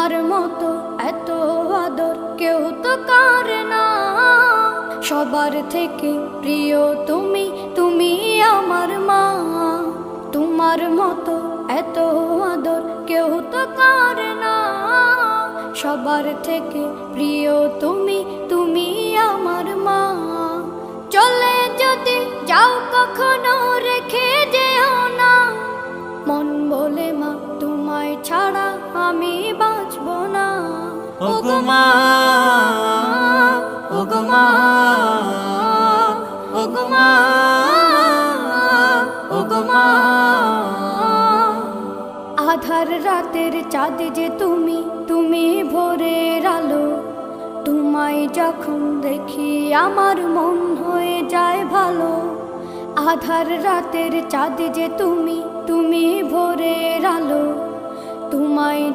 তোমার মতো এত আদর কেউ তো করে না। সবার থেকে প্রিয় তুমি, তুমি আমার মা। তোমার মতো এত আদর কেউ তো করে না। সবার থেকে প্রিয় তুমি, তুমি আমার মা। চলে যদি যাও কখনো রেখে যেও না, মন বলে মা তোমায় ছাড়া আমি বাঁচব না। ওগো মা, ওগো মা, ওগো মা, ওগো মা। আধার রাতের চাঁদ যে তুমি, তুমি ভোরের আলো। তোমায় যখন দেখি আমার মন হয়ে যায় ভালো। আধার রাতের চাঁদ যে তুমি, তুমি ভোরের আলো। তোমায়